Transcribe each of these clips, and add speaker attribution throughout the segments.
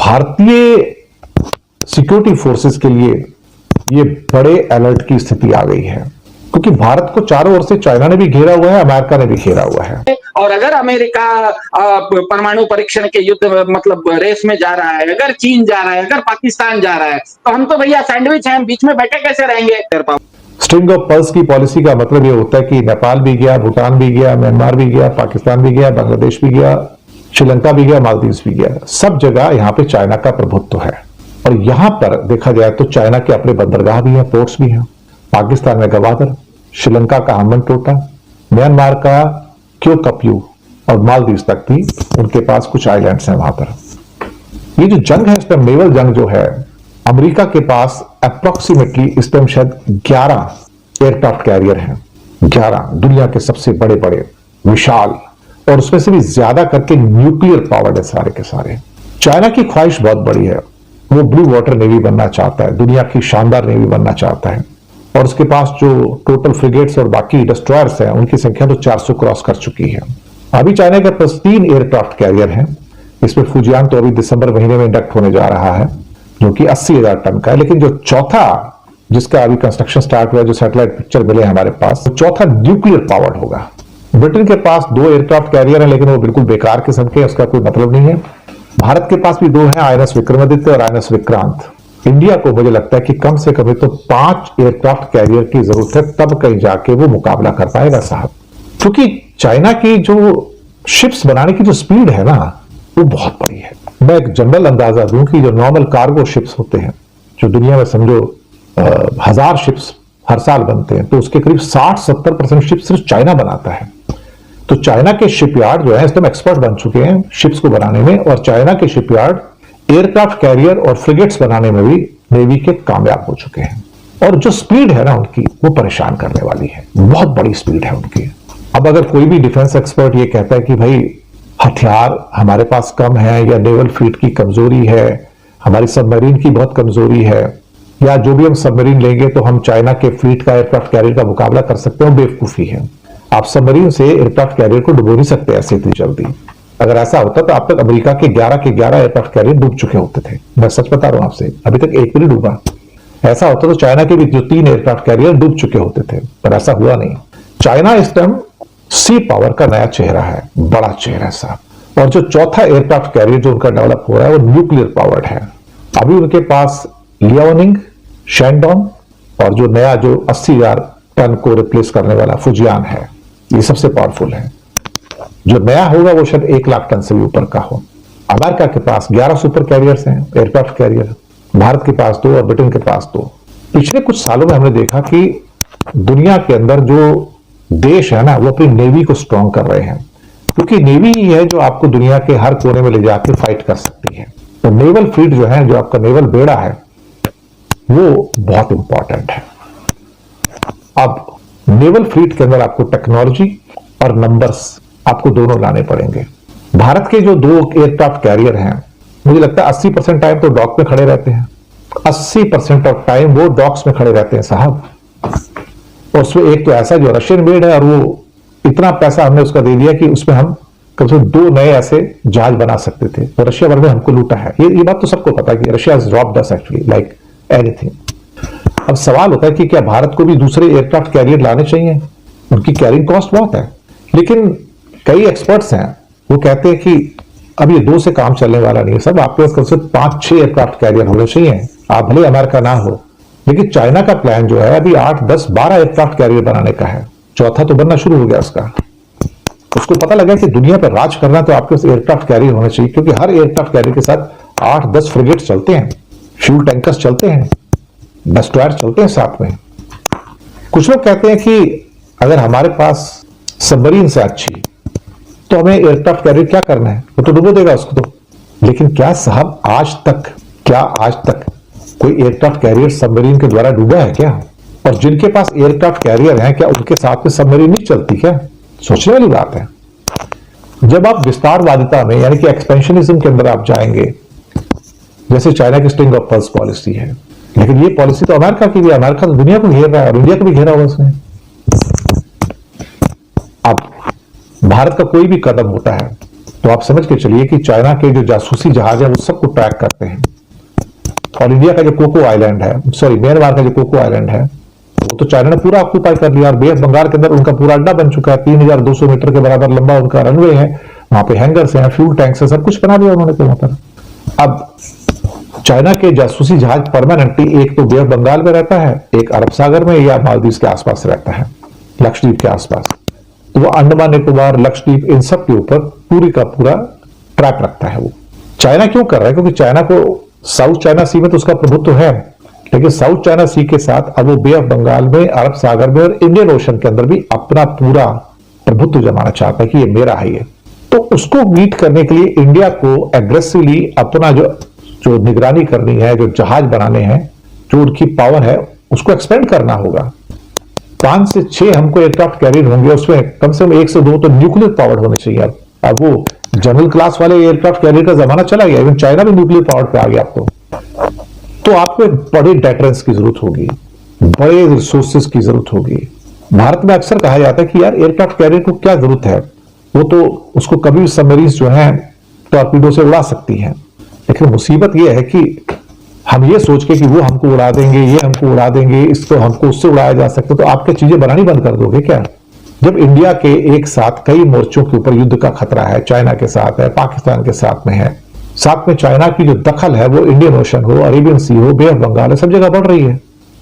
Speaker 1: भारतीय security forces के लिए ये बड़े अलर्ट की स्थिति आ गई है, क्योंकि भारत को चारों ओर से चाइना ने भी घेरा हुआ है, अमेरिका ने भी घेरा हुआ है।
Speaker 2: और अगर अमेरिका परमाणु परीक्षण के युद्ध मतलब रेस में जा रहा है, अगर चीन जा रहा है, अगर पाकिस्तान जा रहा है, तो हम तो भैया सैंडविच हैं, बीच में बैठे कैसे रहेंगे?
Speaker 1: स्ट्रिंग ऑफ पर्ल्स की पॉलिसी का मतलब ये होता है कि नेपाल भी गया, भूटान भी गया, म्यांमार भी गया, पाकिस्तान भी गया, बांग्लादेश भी गया, श्रीलंका भी गया, मालदीव भी गया। सब जगह यहां पे चाइना का प्रभुत्व है। और यहां पर देखा जाए तो चाइना के अपने बंदरगाह भी हैं, पोर्ट्स भी हैं। पाकिस्तान में गवादर, श्रीलंका का हम्बनटोटा, म्यांमार का क्यों कप्यू और मालदीव तक भी उनके पास कुछ आइलैंड्स हैं वहां पर। ये जो जंग है, इस टाइम नेवल जंग जो है, अमेरिका के पास अप्रोक्सीमेटली इस टाइम शायद 11 एयरक्राफ्ट कैरियर हैं। 11 दुनिया के सबसे बड़े बड़े विशाल, और उसमें से भी ज्यादा करके न्यूक्लियर पावर्ड है सारे के सारे। चाइना की ख्वाहिश बहुत बड़ी है, वो ब्लू वाटर नेवी बनना चाहता है, दुनिया की शानदार नेवी बनना चाहता है। और उसके पास जो टोटल फ्रिगेट्स और बाकी डिस्ट्रॉयर्स हैं, उनकी संख्या तो 400 क्रॉस कर चुकी है। अभी चाइना के पास 3 एयरक्राफ्ट कैरियर हैं। इसमें फुजियान तो अभी दिसंबर महीने में इंडक्ट होने जा रहा है, जो कि 80,000 टन का है। लेकिन जो चौथा, जिसका अभी कंस्ट्रक्शन स्टार्ट हुआ है, जो सैटेलाइट पिक्चर मिले हमारे पास, तो चौथा न्यूक्लियर पावर्ड होगा। ब्रिटेन के पास 2 एयरक्राफ्ट कैरियर है, लेकिन वो बिल्कुल बेकार किस्म के, उसका कोई मतलब नहीं है। भारत के पास भी 2 हैं, आईएनएस विक्रमादित्य और आईएनएस विक्रांत। इंडिया को मुझे लगता है कि कम से कम तो 5 एयरक्राफ्ट कैरियर की जरूरत है, तब कहीं जाके वो मुकाबला कर पाएगा साहब। क्योंकि चाइना की जो शिप्स बनाने की जो स्पीड है ना, वो बहुत बड़ी है। मैं एक जनरल अंदाजा दूं कि जो नॉर्मल कार्गो शिप्स होते हैं, जो दुनिया में समझो 1000 शिप्स हर साल बनते हैं, तो उसके करीब 60-70% शिप्स सिर्फ चाइना बनाता है। तो चाइना के शिपयार्ड जो है इस टाइम एक्सपर्ट बन चुके हैं शिप्स को बनाने में, और चाइना के शिपयार्ड एयरक्राफ्ट कैरियर और फ्रिगेट्स बनाने में भी नेवी के कामयाब हो चुके हैं। और जो स्पीड है ना उनकी, वो परेशान करने वाली है, बहुत बड़ी स्पीड है उनकी। अब अगर कोई भी डिफेंस एक्सपर्ट ये कहता है कि भाई हथियार हमारे पास कम है, या नेवल फ्लीट की कमजोरी है, हमारी सबमरीन की बहुत कमजोरी है, या जो भी हम सबमरीन लेंगे तो हम चाइना के फ्लीट का एयरक्राफ्ट कैरियर का मुकाबला कर सकते हैं, बेवकूफी है। आप सबमरीन से एयरक्राफ्ट कैरियर को डुबो नहीं सकते ऐसे इतनी जल्दी। अगर ऐसा होता तो अब तक अमेरिका के 11 के 11 एयरक्राफ्ट कैरियर डूब चुके होते थे। मैं सच बता रहा हूं आपसे, अभी तक एक भी नहीं डूबा। ऐसा होता तो चाइना के भी जो 3 एयरक्राफ्ट कैरियर डूब चुके होते थे, पर ऐसा हुआ नहीं। चाइना इस टाइम सी पावर का नया चेहरा है, बड़ा चेहरा साहब। और जो चौथा एयरक्राफ्ट कैरियर जो उनका डेवलप हो रहा है, वो न्यूक्लियर पावर्ड है। अभी उनके पास लियाओनिंग, शैंडोंग और जो नया जो 80,000 टन को रिप्लेस करने वाला फुजियान है, ये सबसे पावरफुल है। जो नया होगा वो शायद 1 लाख टन से भी ऊपर का हो। अमेरिका के पास 11 सुपर कैरियर्स हैं, एयरक्राफ्ट कैरियर। भारत के पास 2 और ब्रिटेन के पास 2। पिछले कुछ सालों में हमने देखा कि दुनिया के अंदर जो देश है ना, वो अपनी नेवी को स्ट्रांग कर रहे हैं, क्योंकि नेवी ही है जो आपको दुनिया के हर कोने में ले जाकर फाइट कर सकती है। तो नेवल फ्लीट जो है, जो आपका नेवल बेड़ा है, वो बहुत इंपॉर्टेंट है। अब नेवल फ्लीट के अंदर आपको टेक्नोलॉजी और नंबर्स आपको दोनों लाने पड़ेंगे। भारत के जो 2 एयरक्राफ्ट कैरियर हैं, मुझे लगता है 80% टाइम तो डॉक में खड़े रहते हैं। 80% ऑफ टाइम वो डॉक्स में खड़े रहते हैं साहब। और उसमें एक तो ऐसा जो रशियन मेड है, और वो इतना पैसा हमने उसका दे दिया कि उसमें हम कम से कम 2 नए ऐसे जहाज बना सकते थे। तो रशिया वाले ने हमको लूटा है, ये बात तो सबको पता है कि Russia has robbed us actually like anything. अब सवाल होता है कि क्या भारत को भी दूसरे एयरक्राफ्ट कैरियर लाने चाहिए? उनकी कैरिंग कॉस्ट बहुत है। लेकिन कई एक्सपर्ट्स हैं, वो कहते हैं कि अब ये 2 से काम चलने वाला नहीं है सब। आपके पास कम से 5-6 एयरक्राफ्ट कैरियर होने चाहिए। आप भले अमेरिका ना हो, लेकिन चाइना का प्लान जो है अभी 8, 10, 12 एयरक्राफ्ट कैरियर बनाने का है। चौथा तो बनना शुरू हो गया उसका। उसको पता लगा कि दुनिया पर राज करना तो आपके पास एयरक्राफ्ट कैरियर होने चाहिए, क्योंकि हर एयरक्राफ्ट कैरियर के साथ 8-10 फ्रिगेट चलते हैं, फ्यूल टैंकर्स चलते हैं, डिस्ट्रॉयर चलते हैं साथ में। कुछ लोग कहते हैं कि अगर हमारे पास सबमरीन से अच्छी, तो हमें एयरक्राफ्ट कैरियर क्या करना है, वो तो डुबो देगा उसको तो। लेकिन क्या साहब आज तक कोई एयरक्राफ्ट कैरियर सबमरीन के द्वारा डूबा है क्या? और जिनके पास एयरक्राफ्ट कैरियर हैं, क्या उनके साथ में सबमरीन नहीं चलती क्या? सोचने वाली बात है। जब आप विस्तारवादिता में, यानी कि एक्सपेंशनिज्म के अंदर आप जाएंगे, जैसे चाइना की स्ट्रिंग ऑफ पर्ल्स पॉलिसी है, लेकिन ये पॉलिसी तो अमेरिका की भी। अमेरिका तो दुनिया को घेर रहा है, और इंडिया को भी घेरा हुआ उसने। अब भारत का कोई भी कदम होता है तो आप समझ के चलिए कि चाइना के जो जासूसी जहाज है वो सबको ट्रैक करते हैं। और इंडिया का जो कोको आइलैंड है, सॉरी म्यांमार का जो कोको आइलैंड है, वो तो चाइना ने पूरा ऑक्यूपाई कर लिया और बे ऑफ बंगाल के अंदर उनका पूरा अड्डा बन चुका है। 3200 मीटर के बराबर लंबा उनका रनवे है, वहां पे हैंगर्स हैं, फ्यूल टैंक्स है, सब कुछ बना दिया उन्होंने तो वहां पर। अब चाइना के जासूसी जहाज परमानेंटली एक तो बे ऑफ बंगाल में रहता है, एक अरब सागर में या मालदीव के आसपास रहता है, लक्षद्वीप के आसपास। तो वो अंडमान निकोबार, लक्षद्वीप, इन सब के ऊपर पूरी का पूरा ट्रैक रखता है। वो चाइना क्यों कर रहा है? क्योंकि चाइना को साउथ चाइना सी में तो उसका प्रभुत्व है, लेकिन साउथ चाइना सी के साथ अब वो बे ऑफ बंगाल में, अरब सागर में और इंडियन ओशन के अंदर भी अपना पूरा प्रभुत्व जमाना चाहता है कि ये मेरा है। ये तो उसको मीट करने के लिए इंडिया को एग्रेसिवली अपना जो निगरानी करनी है, जो जहाज बनाने हैं, जो उनकी पावर है, उसको एक्सपेंड करना होगा। 5 से 6 हमको एयरक्राफ्ट कैरियर होंगे, उसमें कम से कम 1 से 2 तो न्यूक्लियर पावर्ड होने चाहिए। अब वो जनरल क्लास वाले एयरक्राफ्ट कैरियर का जमाना चला गया, इवन चाइना भी न्यूक्लियर पावर्ड पे आ गया। तो आपको एक बड़े डेटरेंस की जरूरत होगी, बड़े रिसोर्सेज की जरूरत होगी। भारत में अक्सर कहा जाता है कि यार एयरक्राफ्ट कैरियर को क्या जरूरत है, वो तो उसको कभी भी सबमरीन जो है टॉर्पीडो से उड़ा सकती है। लेकिन मुसीबत यह है कि हम ये सोच के कि वो हमको उड़ा देंगे, ये हमको उड़ा देंगे, इसको हमको उससे उड़ाया जा सकता है, तो आप क्या चीजें बनानी बंद कर दोगे क्या? जब इंडिया के एक साथ कई मोर्चों के ऊपर युद्ध का खतरा है, चाइना के साथ है, पाकिस्तान के साथ में है, साथ में चाइना की जो दखल है वो इंडियन ओशन हो, अरेबियन सी हो, बे ऑफ बंगाल है, सब जगह बढ़ रही है।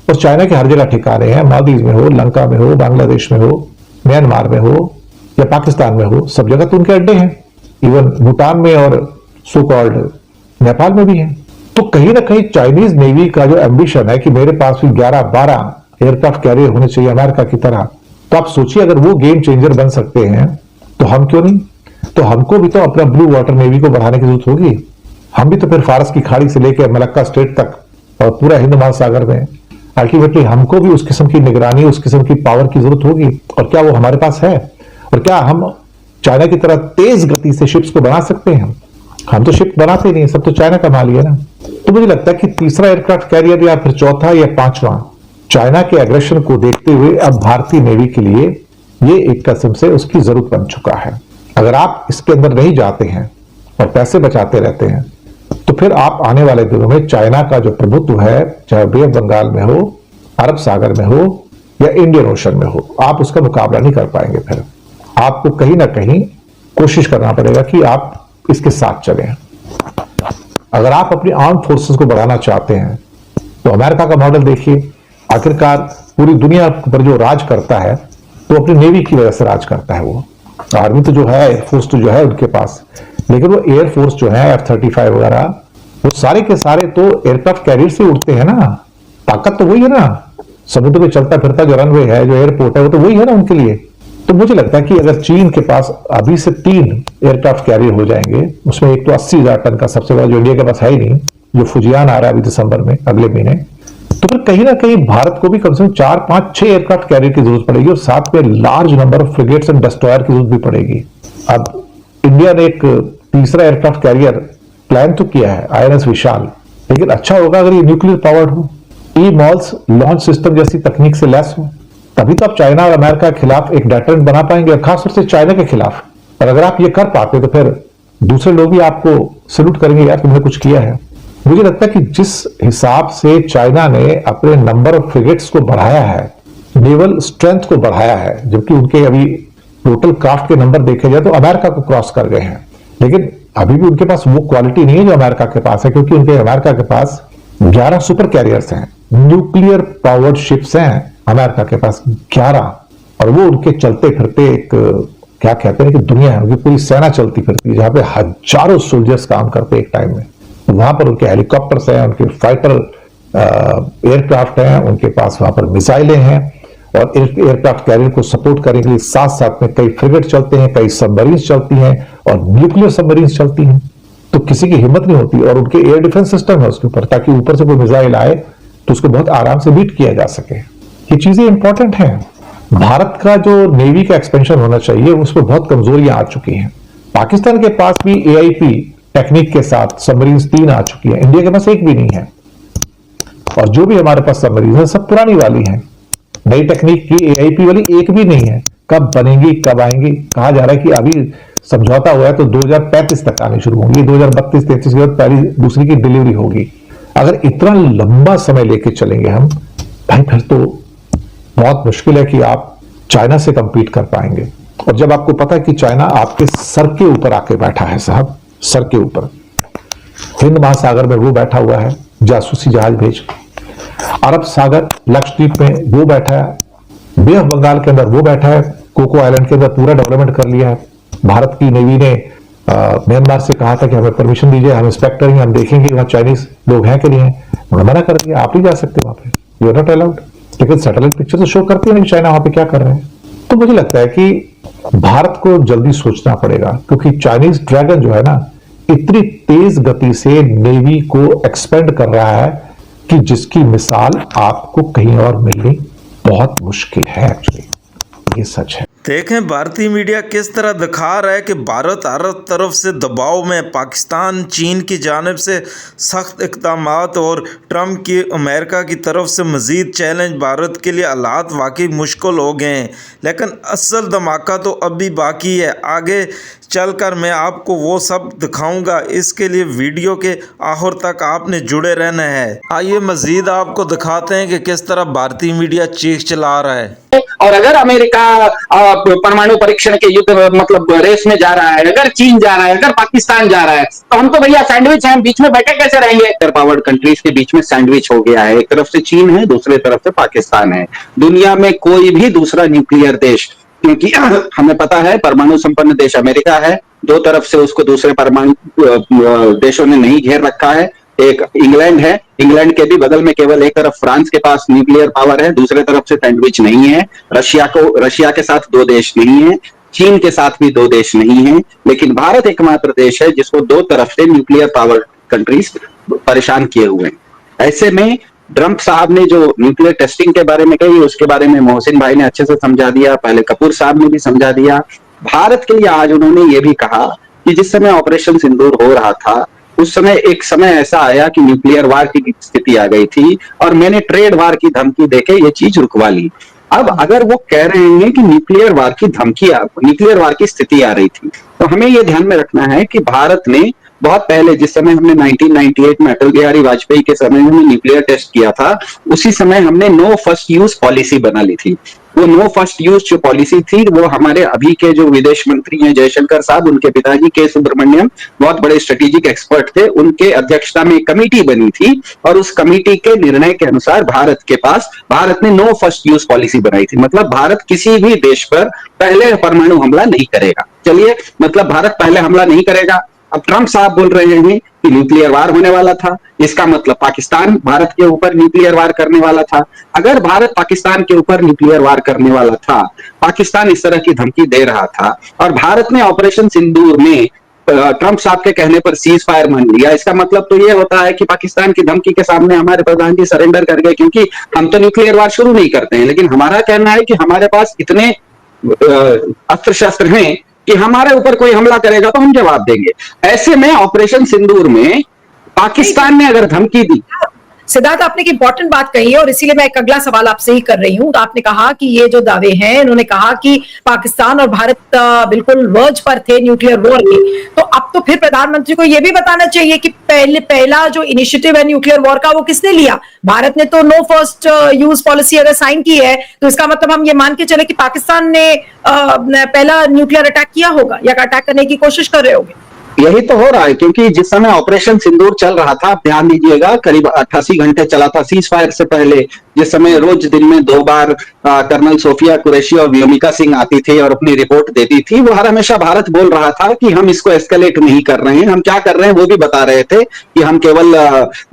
Speaker 1: और चाइना के हर जगह ठिकाने हैं, मालदीव में हो, लंका में हो, बांग्लादेश में हो, म्यांमार में हो या पाकिस्तान में हो, सब जगह तो उनके अड्डे हैं। इवन भूटान में और सो कॉल्ड नेपाल में भी है। तो कहीं ना कहीं चाइनीज नेवी का जो एम्बिशन है कि मेरे पास भी 11-12 एयरक्राफ्ट कैरियर होने चाहिए अमेरिका की तरह, तो आप सोचिए अगर वो गेम चेंजर बन सकते हैं तो हम क्यों नहीं? तो हमको भी तो अपना ब्लू वाटर नेवी को बढ़ाने की जरूरत होगी। हम भी तो फिर फारस की खाड़ी से लेकर मलक्का स्ट्रेट तक और पूरा हिंद महासागर में अल्टीमेटली हमको भी उस किस्म की निगरानी, उस किस्म की पावर की जरूरत होगी। और क्या वो हमारे पास है? और क्या हम चाइना की तरह तेज गति से शिप्स को बना सकते हैं? हम तो शिप बनाते नहीं, सब तो चाइना का माल ही है ना। तो मुझे लगता है कि तीसरा एयरक्राफ्ट कैरियर या फिर चौथा या पांचवा, चाइना के एग्रेशन को देखते हुए अब भारतीय नेवी के लिए ये एक किस्म से उसकी जरूरत बन चुका है। अगर आप इसके अंदर नहीं जाते हैं और पैसे बचाते रहते हैं तो फिर आप आने वाले दिनों में चाइना का जो प्रभुत्व है, चाहे बे ऑफ बंगाल में हो, अरब सागर में हो या इंडियन ओशन में हो, आप उसका मुकाबला नहीं कर पाएंगे। फिर आपको कहीं ना कहीं कोशिश करना पड़ेगा कि आप इसके साथ चलें। अगर आप अपनी आर्म फोर्सेस को बढ़ाना चाहते हैं तो अमेरिका का मॉडल देखिए। आखिरकार पूरी दुनिया पर जो राज करता है तो अपनी नेवी की वजह से राज करता है। वो आर्मी तो जो है, एयरफोर्स तो जो है उनके पास, लेकिन वो एयरफोर्स जो है F-35 वगैरह, वो सारे के सारे तो एयरक्राफ्ट कैरियर से उड़ते हैं ना। ताकत तो वही है ना, समुद्र में चलता फिरता जो रनवे है, जो एयरपोर्ट है, वो तो वही है ना उनके लिए। तो मुझे लगता है कि अगर चीन के पास अभी से 3 एयरक्राफ्ट कैरियर हो जाएंगे, उसमें एक तो 80,000 टन का सबसे बड़ा जो इंडिया के पास है ही नहीं, जो फुजियान आ रहा है अभी दिसंबर में, अगले महीने, तो फिर कहीं ना कहीं भारत को भी कम से कम 4, 5, 6 एयरक्राफ्ट कैरियर की जरूरत पड़ेगी और साथ में large number of frigates and destroyer की जरूरत भी पड़ेगी। अब इंडिया ने एक तीसरा एयरक्राफ्ट कैरियर प्लान तो किया है, INS विशाल, लेकिन अच्छा होगा अगर ये न्यूक्लियर पावर्ड हो, ई-मॉल्स लॉन्च सिस्टम जैसी तकनीक से लैस हो, तभी तो आप चाइना और अमेरिका के खिलाफ एक डेटरेंट बना पाएंगे, और खासतौर से चाइना के खिलाफ। और अगर आप ये कर पाते तो फिर दूसरे लोग भी आपको सल्यूट करेंगे, यार तुमने कुछ किया है। मुझे लगता है कि जिस हिसाब से चाइना ने अपने नंबर ऑफ फ्रिगेट्स को बढ़ाया है, नेवल स्ट्रेंथ को बढ़ाया है, जबकि उनके अभी टोटल क्राफ्ट के नंबर देखे जाए तो अमेरिका को क्रॉस कर गए हैं, लेकिन अभी भी उनके पास वो क्वालिटी नहीं है जो अमेरिका के पास है, क्योंकि उनके अमेरिका के पास 11 सुपर कैरियर्स हैं, न्यूक्लियर पावर्ड शिप्स हैं अमेरिका के पास 11, और वो उनके चलते फिरते एक क्या कहते हैं कि दुनिया है, उनकी पूरी सेना चलती फिरती है, जहां पे हजारों सोल्जर्स काम करते हैं एक टाइम में। वहां पर उनके हेलीकॉप्टर्स हैं, उनके फाइटर एयरक्राफ्ट हैं, उनके पास वहां पर मिसाइलें हैं, और एयरक्राफ्ट कैरियर को सपोर्ट करने के लिए साथ साथ में कई फ्रिगेट चलते हैं, कई सबमरीन चलती हैं और न्यूक्लियर सबमरीन चलती हैं। तो किसी की हिम्मत नहीं होती, और उनके एयर डिफेंस सिस्टम है उसके ऊपर, ताकि ऊपर से कोई मिसाइल आए तो उसको बहुत आराम से बीट किया जा सके। ये चीजें इंपॉर्टेंट हैं। भारत का जो नेवी का एक्सपेंशन होना चाहिए उसमें बहुत कमजोरियां आ चुकी हैं। पाकिस्तान के पास भी AIP टेक्निक के साथ सबमरीन 3 आ चुकी है, इंडिया के पास एक भी नहीं है, और जो भी हमारे पास सबमरीन है सब पुरानी वाली है, नई टेक्निक की AIP वाली एक भी नहीं है। कब बनेंगी, कब आएंगी? कहा जा रहा है कि अभी समझौता हुआ है तो 2035 तक आने शुरू होंगी, 2032-33 के बाद पहली दूसरी की डिलीवरी होगी। अगर इतना लंबा समय लेके चलेंगे हम भाई, फिर तो बहुत मुश्किल है कि आप चाइना से कंपीट कर पाएंगे। और जब आपको पता है कि चाइना आपके सर के ऊपर आके बैठा है साहब, सर के ऊपर हिंद महासागर में वो बैठा हुआ है जासूसी जहाज भेज, अरब सागर लक्षद्वीप में वो बैठा है, बे ऑफ बंगाल के अंदर वो बैठा है, कोको आइलैंड के अंदर पूरा डेवलपमेंट कर लिया है। भारत की नेवी ने म्यांमार से कहा था कि हमें परमिशन दीजिए, हम इंस्पेक्ट करेंगे, हम देखेंगे वहां चाइनीज लोग हैं कि नहीं है। उन्होंने मना कर दिया, आप नहीं जा सकते वहां पे, यू आर नॉट अलाउड। लेकिन सैटेलाइट पिक्चर तो शो करती है नहीं चाइना वहां पे क्या कर रहे हैं। तो मुझे लगता है कि भारत को जल्दी सोचना पड़ेगा, क्योंकि चाइनीज ड्रैगन जो है ना इतनी तेज गति से नेवी को एक्सपेंड कर रहा है कि जिसकी मिसाल आपको कहीं और मिलनी बहुत मुश्किल है। एक्चुअली ये सच है।
Speaker 3: देखें भारतीय मीडिया किस तरह दिखा रहा है कि भारत हर तरफ से दबाव में, पाकिस्तान चीन की जानिब से सख्त इक़दाम और ट्रंप की अमेरिका की तरफ से मज़ीद चैलेंज। भारत के लिए हालात वाकई मुश्किल हो गए हैं, लेकिन असल धमाका तो अभी बाकी है। आगे चलकर मैं आपको वो सब दिखाऊंगा, इसके लिए वीडियो के आखिर तक आपने जुड़े रहना है। आइए मज़ीद आपको दिखाते हैं कि किस तरह भारतीय मीडिया चीख चिल्ला रहा है।
Speaker 2: और अगर अमेरिका परमाणु परीक्षण के युद्ध मतलब रेस में जा रहा है, अगर चीन जा रहा है, अगर पाकिस्तान जा रहा है, तो हम तो भैया सैंडविच हैं, हम बीच में बैठे कैसे रहेंगे? सुपर पावर्ड कंट्रीज के बीच में सैंडविच हो गया है। एक तरफ से चीन है, दूसरी तरफ से पाकिस्तान है। दुनिया में कोई भी दूसरा न्यूक्लियर देश, क्योंकि हमें पता है परमाणु संपन्न देश अमेरिका है, दो तरफ से उसको दूसरे परमाणु देशों ने नहीं घेर रखा है। एक इंग्लैंड है, इंग्लैंड के भी बगल में केवल एक तरफ फ्रांस के पास न्यूक्लियर पावर है, दूसरे तरफ से सैंडविच नहीं है। रशिया के साथ दो देश नहीं है, चीन के साथ भी दो देश नहीं है, लेकिन भारत एकमात्र देश है जिसको दो तरफ से न्यूक्लियर पावर कंट्रीज परेशान किए हुए हैं। ऐसे में ट्रंप साहब ने जो न्यूक्लियर टेस्टिंग के बारे में कही, उसके बारे में मोहसिन भाई ने अच्छे से समझा दिया, पहले कपूर साहब ने भी समझा दिया। भारत के लिए आज उन्होंने ये भी कहा कि जिस समय ऑपरेशन सिंदूर हो रहा था उस समय एक समय ऐसा आया कि न्यूक्लियर वार की स्थिति आ गई थी और मैंने ट्रेड वार की धमकी देके ये चीज रुकवा ली। अब अगर वो कह रहे हैं कि न्यूक्लियर वार की धमकी, न्यूक्लियर वार की स्थिति आ रही थी, तो हमें ये ध्यान में रखना है कि भारत ने बहुत पहले, जिस समय हमने 1998 में अटल बिहारी वाजपेयी के समय में न्यूक्लियर टेस्ट किया था, उसी समय हमने नो फर्स्ट यूज पॉलिसी बना ली थी। वो नो फर्स्ट यूज जो पॉलिसी थी, वो हमारे अभी के जो विदेश मंत्री हैं जयशंकर साहब, उनके पिताजी के सुब्रमण्यम बहुत बड़े स्ट्रेटेजिक एक्सपर्ट थे, उनके अध्यक्षता में एक कमेटी बनी थी और उस कमेटी के निर्णय के अनुसार भारत ने नो फर्स्ट यूज पॉलिसी बनाई थी। मतलब भारत किसी भी देश पर पहले परमाणु हमला नहीं करेगा। चलिए, मतलब भारत पहले हमला नहीं करेगा। अब ट्रंप साहब बोल रहे हैं कि न्यूक्लियर वार होने वाला था, इसका मतलब पाकिस्तान भारत के ऊपर न्यूक्लियर वार करने वाला था। अगर भारत पाकिस्तान के ऊपर न्यूक्लियर वार करने वाला था, पाकिस्तान इस तरह की धमकी दे रहा था और भारत ने ऑपरेशन सिंदूर में ट्रंप साहब के कहने पर सीज फायर मान लिया, इसका मतलब तो यह होता है कि पाकिस्तान की धमकी के सामने हमारे प्रधान जी सरेंडर कर गए, क्योंकि हम तो न्यूक्लियर वार शुरू नहीं करते हैं, लेकिन हमारा कहना है कि हमारे पास इतने अस्त्र शस्त्र हैं कि हमारे ऊपर कोई हमला करेगा तो हम जवाब देंगे। ऐसे में ऑपरेशन सिंदूर में पाकिस्तान ने अगर धमकी दी।
Speaker 4: सिद्धार्थ, आपने एक इंपॉर्टेंट बात कही है और इसीलिए मैं एक अगला सवाल आपसे ही कर रही हूं। तो आपने कहा कि ये जो दावे हैं, इन्होंने कहा कि पाकिस्तान और भारत बिल्कुल वर्ज पर थे न्यूक्लियर वॉर के, तो अब तो फिर प्रधानमंत्री को यह भी बताना चाहिए कि पहला जो इनिशिएटिव है न्यूक्लियर वॉर का, वो किसने लिया? भारत ने तो नो फर्स्ट यूज पॉलिसी अगर साइन की है, तो इसका मतलब हम ये मान के चले कि पाकिस्तान ने पहला न्यूक्लियर अटैक किया होगा या अटैक करने की कोशिश कर रहे होंगे।
Speaker 2: यही तो हो रहा है, क्योंकि जिस समय ऑपरेशन सिंदूर चल रहा था, आप ध्यान दीजिएगा, करीब 88 घंटे चला था सीज फायर से पहले, जिस समय रोज दिन में 2 बार कर्नल सोफिया कुरैशी और व्योमिका सिंह आती थी और अपनी रिपोर्ट देती थी, वो हर हमेशा भारत बोल रहा था कि हम इसको एस्केलेट नहीं कर रहे हैं, हम क्या कर रहे हैं वो भी बता रहे थे कि हम केवल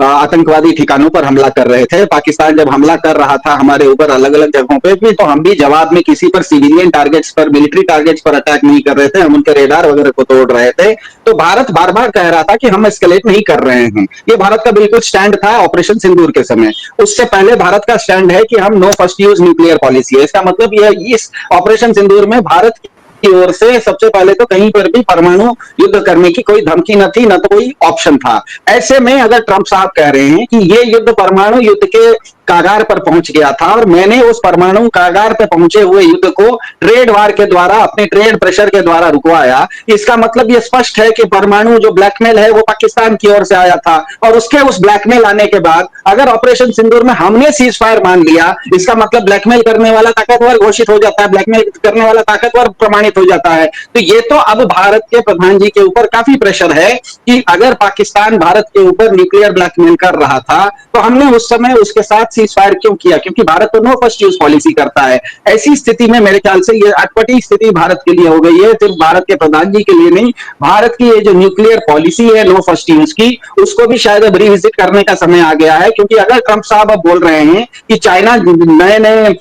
Speaker 2: आतंकवादी ठिकानों पर हमला कर रहे थे। पाकिस्तान जब हमला कर रहा था हमारे ऊपर अलग अलग जगहों पे भी, तो हम भी जवाब में किसी पर सिविलियन टारगेट्स पर, मिलिट्री टारगेट्स पर अटैक नहीं कर रहे थे, हम उनके रेडार वगैरह को तोड़ रहे थे। तो भारत बार बार कह रहा था कि हम एस्केलेट नहीं कर रहे हैं, ये भारत का बिल्कुल स्टैंड था ऑपरेशन सिंदूर के समय। उससे पहले भारत का स्टैंड है कि हम no first use nuclear policy है। इसका मतलब यह इस ऑपरेशन सिंदूर में भारत की ओर से सबसे पहले तो कहीं पर भी परमाणु युद्ध करने की कोई धमकी न थी, न तो कोई ऑप्शन था। ऐसे में अगर ट्रंप साहब कह रहे हैं कि ये युद्ध परमाणु युद्ध के कागार पर पहुंच गया था और मैंने उस परमाणु कागार पर पहुंचे हुए युद्ध को ट्रेड वार के द्वारा, अपने ट्रेड प्रेशर के द्वारा रुकवाया, इसका मतलब यह स्पष्ट है कि परमाणु जो ब्लैकमेल है वो पाकिस्तान की ओर से आया था। और उसके उस ब्लैकमेल आने के बाद अगर ऑपरेशन सिंदूर में हमने सीज फायर मान लिया, इसका मतलब ब्लैकमेल करने वाला ताकतवर घोषित हो जाता है, ब्लैकमेल करने वाला ताकतवर प्रमाणित हो जाता है। तो ये तो अब भारत के प्रधान जी के ऊपर काफी प्रेशर है कि अगर पाकिस्तान भारत के ऊपर न्यूक्लियर ब्लैकमेल कर रहा था तो हमने उस समय उसके साथ सीज फायर क्यों किया, क्योंकि भारत तो नो फर्स्ट यूज पॉलिसी करता है। ऐसी स्थिति में मेरे ख्याल से ये अटपटी स्थिति भारत के लिए हो गई है, सिर्फ भारत के प्रधान जी के लिए नहीं, भारत की ये जो न्यूक्लियर पॉलिसी है नो फर्स्ट यूज की, उसको भी शायद अब रिविजिट करने का समय आ गया है। क्योंकि अगर ट्रंप साहब अब बोल रहे हैं कि चाइना नए नए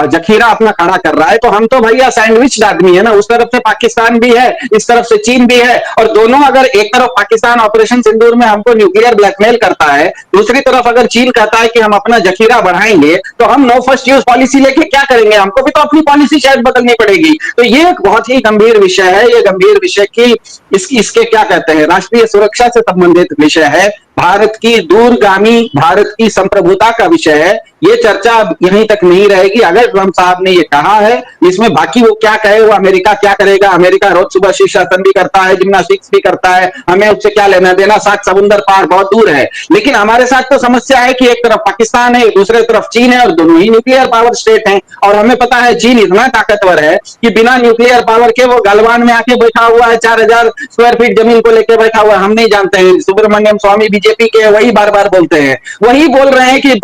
Speaker 2: जखीरा अपना खड़ा कर रहा है, तो हम तो भैया सैंडविच आदमी है ना, उस तरफ से पाकिस्तान भी है, इस तरफ से चीन भी है, और दोनों अगर एक तरफ पाकिस्तान ऑपरेशन सिंदूर में हमको न्यूक्लियर ब्लैकमेल करता है, दूसरी तरफ अगर चीन कहता है कि हम अपना जखीरा बढ़ाएंगे, तो हम नो फर्स्ट यूज पॉलिसी लेके क्या करेंगे? हमको भी तो अपनी पॉलिसी शायद बदलनी पड़ेगी। तो ये एक बहुत ही गंभीर विषय है, ये गंभीर विषय की इसके क्या कहते हैं, राष्ट्रीय सुरक्षा से संबंधित विषय है, भारत की दूरगामी, भारत की संप्रभुता का विषय है। ये चर्चा यहीं तक नहीं रहेगी। अगर ट्रंप साहब ने ये कहा है, इसमें बाकी वो क्या कहे, वो अमेरिका क्या करेगा? अमेरिका रोज सुबह शीर्षासन भी करता है, जिम्नास्टिक्स भी करता है, हमें उससे क्या लेना देना, सात समुंदर पार बहुत दूर है। लेकिन हमारे साथ तो समस्या है कि एक तरफ पाकिस्तान है, दूसरे तरफ चीन है, और दोनों ही न्यूक्लियर पावर स्टेट हैं। और हमें पता है चीन इतना ताकतवर है कि बिना न्यूक्लियर पावर के वो गलवान में आके बैठा हुआ है, 4000 स्क्वायर फीट जमीन को लेकर बैठा हुआ है। हम नहीं जानते हैं, सुब्रमण्यम स्वामी बीजेपी के वही बार बार बोलते हैं, वही बोल रहे हैं कि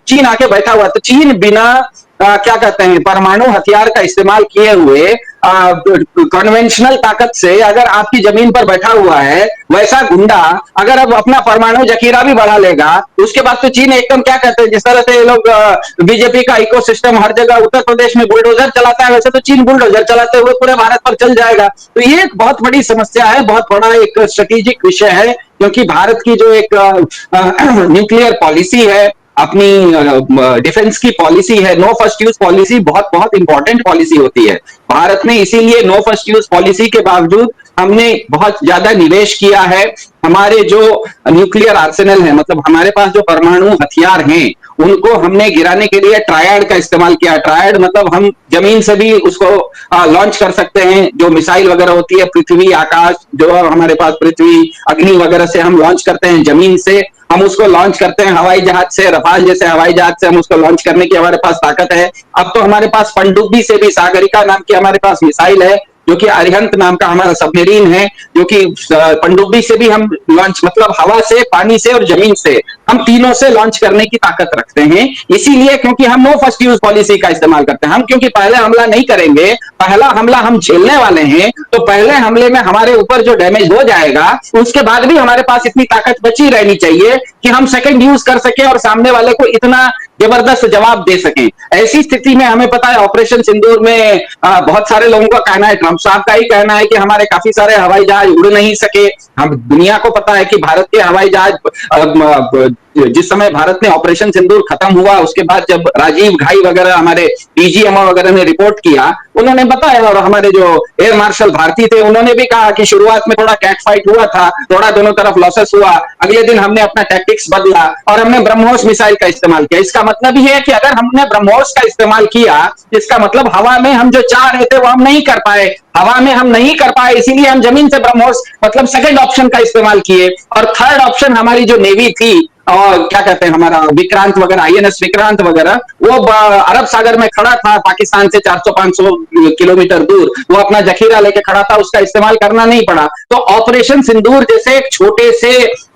Speaker 2: चीन आके बैठा हुआ है। तो चीन बिना क्या कहते हैं, परमाणु हथियार का इस्तेमाल किए हुए कन्वेंशनल ताकत से अगर आपकी जमीन पर बैठा हुआ है, वैसा गुंडा अगर अब अपना परमाणु जखीरा भी बढ़ा लेगा, उसके बाद तो चीन एकदम क्या कहते हैं, जिस तरह से ये लोग बीजेपी का इकोसिस्टम हर जगह उत्तर प्रदेश में बुलडोजर चलाता है, वैसे तो चीन बुलडोजर चलाते हुए पूरे भारत पर चल जाएगा। तो ये एक बहुत बड़ी समस्या है, बहुत बड़ा एक स्ट्रेटेजिक विषय है, क्योंकि भारत की जो एक न्यूक्लियर पॉलिसी है, अपनी डिफेंस की पॉलिसी है, नो फर्स्ट यूज पॉलिसी बहुत बहुत इंपॉर्टेंट पॉलिसी होती है। भारत ने इसीलिए नो फर्स्ट यूज पॉलिसी के बावजूद हमने बहुत ज्यादा निवेश किया है। हमारे जो न्यूक्लियर आर्सेनल है, मतलब हमारे पास जो परमाणु हथियार हैं, उनको हमने गिराने के लिए ट्रायड का इस्तेमाल किया। ट्रायड मतलब हम जमीन से भी उसको लॉन्च कर सकते हैं, जो मिसाइल वगैरह होती है, पृथ्वी आकाश, जो हमारे पास पृथ्वी अग्नि वगैरह से हम लॉन्च करते हैं, जमीन से हम उसको लॉन्च करते हैं, हवाई जहाज से, रफाल जैसे हवाई जहाज से हम उसको लॉन्च करने की हमारे पास ताकत है। अब तो हमारे पास पनडुब्बी से भी, सागरिका नाम की हमारे पास मिसाइल है, जो कि अरिहंत नाम का हमारा सबमरीन है, जो कि पनडुब्बी से भी हम लॉन्च, मतलब हवा से, पानी से और जमीन से, हम तीनों से लॉन्च करने की ताकत रखते हैं। इसीलिए क्योंकि हम नो फर्स्ट यूज पॉलिसी का इस्तेमाल करते हैं। हम क्योंकि पहले हमला नहीं करेंगे, पहला हमला हम झेलने वाले हैं, तो पहले हमले में हमारे ऊपर जो डैमेज हो जाएगा, उसके बाद भी हमारे पास इतनी ताकत बची रहनी चाहिए कि हम सेकंड यूज कर सके और सामने वाले को इतना जबरदस्त जवाब दे सकें। ऐसी स्थिति में हमें पता है ऑपरेशन सिंदूर में बहुत सारे लोगों का कहना है, ट्रंप साहब का ही कहना है कि हमारे काफी सारे हवाई जहाज उड़ नहीं सके। हम दुनिया को पता है कि भारत के हवाई जहाज, जिस समय भारत ने ऑपरेशन सिंदूर खत्म हुआ, उसके बाद जब राजीव घाई वगैरह हमारे डीजीएमओ वगैरह ने रिपोर्ट किया, उन्होंने बताया, और हमारे जो एयर मार्शल भारती थे उन्होंने भी कहा कि शुरुआत में थोड़ा कैट फाइट हुआ था, थोड़ा दोनों तरफ लॉसेस हुआ, अगले दिन हमने अपना टैक्टिक्स बदला और हमने ब्रह्मोस मिसाइल का इस्तेमाल किया। इसका मतलब ये है कि अगर हमने ब्रह्मोस का इस्तेमाल किया, इसका मतलब हवा में हम जो चाह रहे थे वो हम नहीं कर पाए, हवा में हम नहीं कर पाए, इसीलिए हम जमीन से ब्रह्मोस मतलब सेकंड ऑप्शन का इस्तेमाल किए। और थर्ड ऑप्शन हमारी जो नेवी थी, और क्या कहते हैं, हमारा विक्रांत वगैरह, आईएनएस विक्रांत वगैरह, वो अरब सागर में खड़ा था, पाकिस्तान से 400-500 किलोमीटर दूर, वो अपना जखीरा लेके खड़ा था, उसका इस्तेमाल करना नहीं पड़ा। तो ऑपरेशन सिंदूर जैसे एक छोटे से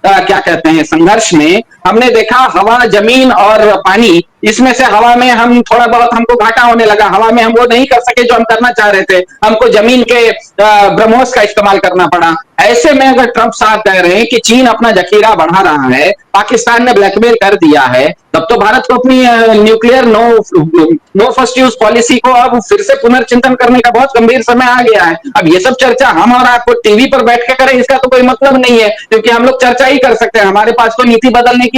Speaker 2: क्या कहते हैं संघर्ष में हमने देखा, हवा, जमीन और पानी, इसमें से हवा में हम थोड़ा बहुत हमको घाटा होने लगा, हवा में हम वो नहीं कर सके जो हम करना चाह रहे थे, हमको जमीन के ब्रह्मोस का इस्तेमाल करना पड़ा। ऐसे में अगर ट्रंप साहब कह रहे हैं कि चीन अपना जखीरा बढ़ा रहा है, पाकिस्तान ने ब्लैकमेल कर दिया है, तब तो भारत को अपनी nuclear no first use policy को अब फिर से पुनर्चिंतन करने का बहुत गंभीर समय आ गया है। अब ये सब चर्चा हम और आपको टीवी पर बैठ के करें, इसका तो कोई मतलब नहीं है, क्योंकि हम लोग चर्चा ही कर सकते हैं, हमारे पास कोई नीति बदलने की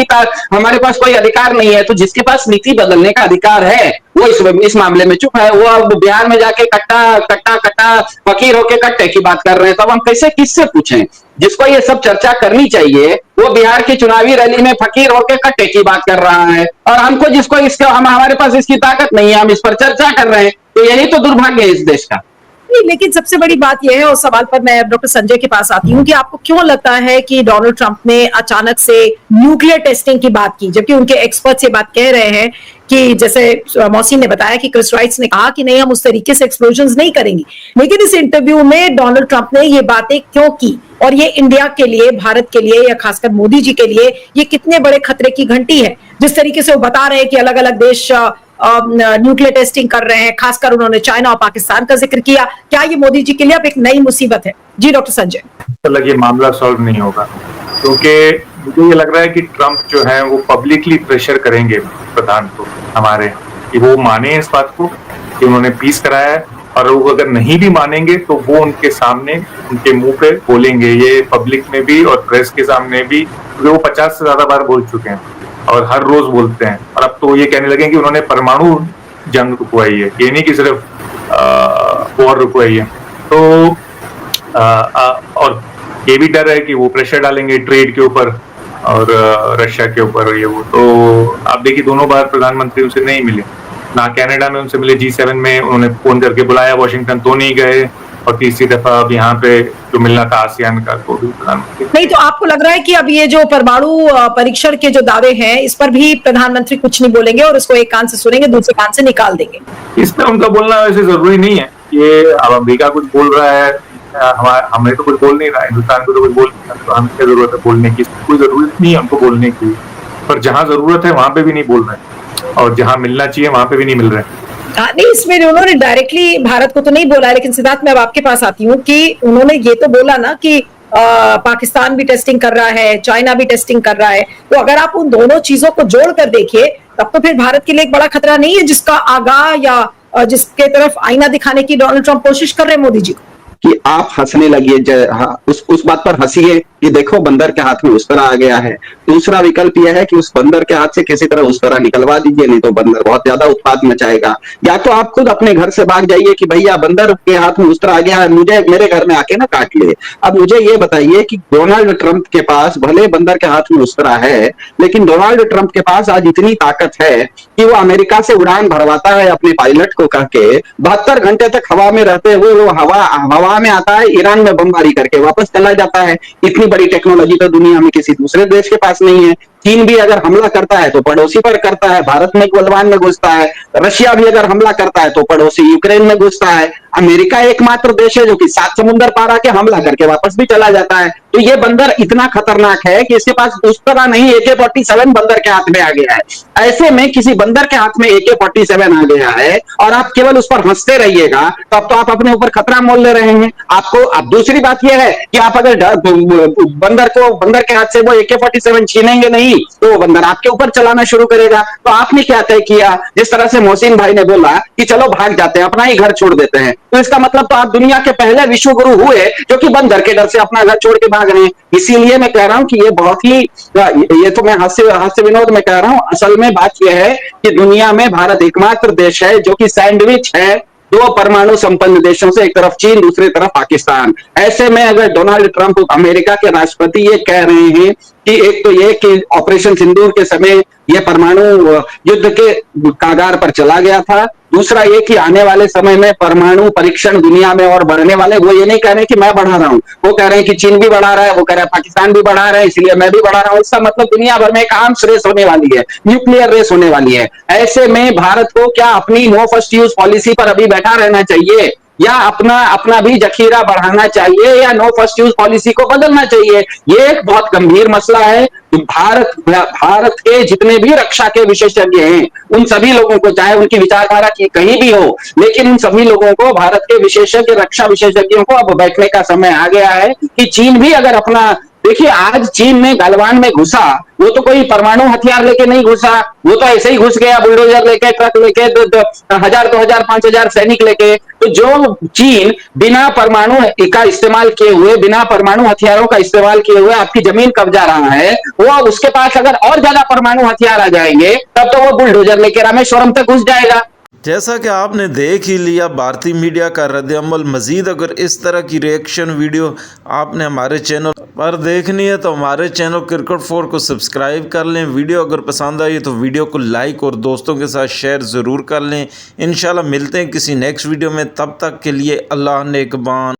Speaker 2: हमारे पास कोई अधिकार नहीं है। तो जिसके पास नीति बदलने का अधिकार है वो इस मामले में चुप है। वो अब बिहार में जाके कट्टा फकीर होके कट्टे की बात कर रहे हैं, तो अब हम कैसे किससे पूछें? जिसको ये सब चर्चा करनी चाहिए वो बिहार की चुनावी रैली में फकीर होके कट्टे की बात कर रहा है, और हमको जिसको इसका हमारे पास इसकी ताकत नहीं है, हम इस पर चर्चा कर रहे हैं। तो यही तो दुर्भाग्य है इस देश का।
Speaker 4: नहीं, लेकिन सबसे बड़ी बात यह है, और सवाल पर मैं डॉक्टर संजय के पास आती हूँ, कि आपको क्यों लगता है कि डोनाल्ड ट्रंप ने अचानक से न्यूक्लियर टेस्टिंग की बात की, जबकि उनके एक्सपर्ट्स ये बात कह रहे हैं कि जैसे मौसीन ने बताया कि क्रिस राइट्स ने कहा कि नहीं, हम उस तरीके से एक्सप्लोजन नहीं करेंगे। लेकिन इस इंटरव्यू में डोनाल्ड ट्रंप ने ये बातें क्यों की, और ये इंडिया के लिए, भारत के लिए, या खासकर मोदी जी के लिए ये कितने बड़े खतरे की घंटी है? जिस तरीके से वो बता रहे हैं कि अलग अलग देश न्यूक्लियर टेस्टिंग कर रहे हैं, खासकर उन्होंने चाइना और पाकिस्तान का जिक्र किया। क्या ये मोदी जी के लिए अब एक नई मुसीबत है? जी डॉक्टर संजय।
Speaker 5: मतलब ये मामला सॉल्व नहीं होगा, क्योंकि मुझे ये लग रहा है कि ट्रंप जो है वो पब्लिकली प्रेशर करेंगे प्रधान को हमारे, कि वो माने इस बात को कि उन्होंने पीस कराया है, और वो अगर नहीं भी मानेंगे तो वो उनके सामने, उनके मुंह पे बोलेंगे, ये पब्लिक में भी और प्रेस के सामने भी, क्योंकि वो 50 से ज्यादा बार बोल चुके हैं और हर रोज बोलते हैं। और अब तो ये कहने लगे कि उन्होंने परमाणु जंग रुकवाई है, ये नहीं कि सिर्फ वॉर रुकवाई है। तो और ये भी डर है कि वो प्रेशर डालेंगे ट्रेड के ऊपर और रशिया के ऊपर, ये वो। तो आप देखिए, दोनों बार प्रधानमंत्री उनसे नहीं मिले, ना कनाडा में उनसे मिले, G7 में उन्होंने फोन करके बुलाया वाशिंगटन तो नहीं गए, और तीसरी दफा अब यहाँ पे जो मिलना था आसियान का, तो भी प्रधानमंत्री
Speaker 4: नहीं। तो आपको लग रहा है कि अब ये जो परमाणु परीक्षण के जो दावे हैं, इस पर भी प्रधानमंत्री कुछ नहीं बोलेंगे और इसको एक कान से सुनेंगे, दूसरे कान से निकाल देंगे?
Speaker 5: इसमें उनका बोलना वैसे जरूरी नहीं है। ये अब अमेरिका कुछ बोल रहा है, हमें तो कुछ बोल नहीं रहा, हिंदुस्तान को तो कुछ बोल नहीं रहा, तो हमें क्या जरूरत है बोलने की? कोई जरूरत नहीं है हमको बोलने की, पर जहाँ जरूरत है वहां पे भी नहीं बोल रहे, और जहाँ मिलना चाहिए वहां पे भी नहीं मिल रहे।
Speaker 4: नहीं, इसमें उन्होंने डायरेक्टली भारत को तो नहीं बोला, लेकिन सिद्धार्थ मैं अब आपके पास आती हूँ कि उन्होंने ये तो बोला ना कि पाकिस्तान भी टेस्टिंग कर रहा है, चाइना भी टेस्टिंग कर रहा है। तो अगर आप उन दोनों चीजों को जोड़ कर देखिए, तब तो फिर भारत के लिए एक बड़ा खतरा नहीं है, जिसका आगाह या जिसके तरफ आईना दिखाने की डोनाल्ड ट्रंप कोशिश कर रहे हैं मोदी जी को।
Speaker 2: कि आप हंसने लगिए, उस बात पर हंसिए कि देखो बंदर के हाथ में उस तरह आ गया है। दूसरा विकल्प यह है कि उस बंदर के हाथ से किसी तरह उस तरह निकलवा दीजिए, नहीं तो बंदर बहुत ज्यादा उत्पात मचाएगा। या तो आप खुद अपने घर से भाग जाइए कि भैया बंदर के हाथ में उस तरह आ गया है, मुझे मेरे घर में आके ना काट ले। अब मुझे ये बताइए कि डोनाल्ड ट्रंप के पास भले बंदर के हाथ में उस तरह है, लेकिन डोनाल्ड ट्रंप के पास आज इतनी ताकत है कि वो अमेरिका से उड़ान भरवाता है अपने पायलट को कह के, 72 घंटे तक हवा में रहते हुए वो हवा में आता है, ईरान में बमबारी करके वापस चला जाता है। इतनी बड़ी टेक्नोलॉजी तो दुनिया में किसी दूसरे देश के पास नहीं है। चीन भी अगर हमला करता है तो पड़ोसी पर करता है, भारत में गलवान में घुसता है। रशिया भी अगर हमला करता है तो पड़ोसी यूक्रेन में घुसता है। अमेरिका एकमात्र देश है जो कि 7 समुद्र पार आके हमला करके वापस भी चला जाता है। तो ये बंदर इतना खतरनाक है कि इसके पास उस तरह नहीं, AK-47 बंदर के हाथ में आ गया है। ऐसे में किसी बंदर के हाथ में AK-47 आ गया है और आप केवल उस पर हंसते रहिएगा, तब तो आप अपने ऊपर खतरा मोल ले रहे हैं। आपको अब दूसरी बात यह है कि आप अगर बंदर के हाथ से वो AK-47 छीनेंगे नहीं तो वो बंदर आपके ऊपर चलाना शुरू करेगा। तो आपने क्या तय किया? जिस तरह से मोहसिन भाई ने बोला कि चलो भाग जाते हैं, अपना ही घर छोड़ देते हैं, तो इसका मतलब तो आप दुनिया के पहले विश्व गुरु हुए जो कि बंदर के डर से अपना घर छोड़ के भाग रहे हैं। इसीलिए मैं कह रहा हूं कि ये बहुत ही, ये तो मैं हास्य विनोद में कह रहा हूं, असल में बात यह है कि दुनिया में भारत एकमात्र देश है जो कि सैंडविच है 2 परमाणु संपन्न देशों से, एक तरफ चीन, दूसरी तरफ पाकिस्तान। ऐसे में अगर डोनाल्ड ट्रंप अमेरिका के राष्ट्रपति ये कह रहे हैं कि एक तो ये कि ऑपरेशन सिंदूर के समय ये परमाणु युद्ध के कागार पर चला गया था, दूसरा ये कि आने वाले समय में परमाणु परीक्षण दुनिया में और बढ़ने वाले, वो ये नहीं कह रहे कि मैं बढ़ा रहा हूं, वो कह रहे हैं कि चीन भी बढ़ा रहा है, वो कह रहा है पाकिस्तान भी बढ़ा रहा है, इसलिए मैं भी बढ़ा रहा हूं। इसका मतलब दुनिया भर में एक आर्म्स रेस होने वाली है, न्यूक्लियर रेस होने वाली है। ऐसे में भारत को क्या अपनी नो फर्स्ट यूज पॉलिसी पर अभी बैठा रहना चाहिए, या अपना भी जखीरा बढ़ाना चाहिए, या नो फर्स्ट यूज पॉलिसी को बदलना चाहिए? ये एक बहुत गंभीर मसला है। भारत के जितने भी रक्षा के विशेषज्ञ हैं, उन सभी लोगों को, चाहे उनकी विचारधारा की कहीं भी हो, लेकिन उन सभी लोगों को, भारत के विशेषज्ञ, रक्षा विशेषज्ञों को अब बैठने का समय आ गया है कि चीन भी अगर अपना, देखिए आज चीन में गलवान में घुसा, वो तो कोई परमाणु हथियार लेके नहीं घुसा, वो तो ऐसे ही घुस गया बुलडोजर लेके, ट्रक लेके, 1000, 2000, 5000 सैनिक लेके। तो जो चीन बिना परमाणु का इस्तेमाल किए हुए, बिना परमाणु हथियारों का इस्तेमाल किए हुए आपकी जमीन कब्जा रहा है, वो उसके पास अगर और ज्यादा परमाणु हथियार आ जाएंगे तब तो वो बुलडोजर लेके रामेश्वरम तक घुस जाएगा।
Speaker 3: जैसा कि आपने देख ही लिया भारतीय मीडिया का रद्द-ए-अमल। मज़ीद अगर इस तरह की रिएक्शन वीडियो आपने हमारे चैनल पर देखनी है तो हमारे चैनल क्रिकेट 4 को सब्सक्राइब कर लें। वीडियो अगर पसंद आई तो वीडियो को लाइक और दोस्तों के साथ शेयर ज़रूर कर लें। इंशाल्लाह मिलते हैं किसी नेक्स्ट वीडियो में, तब तक के लिए अल्लाह नेगबान।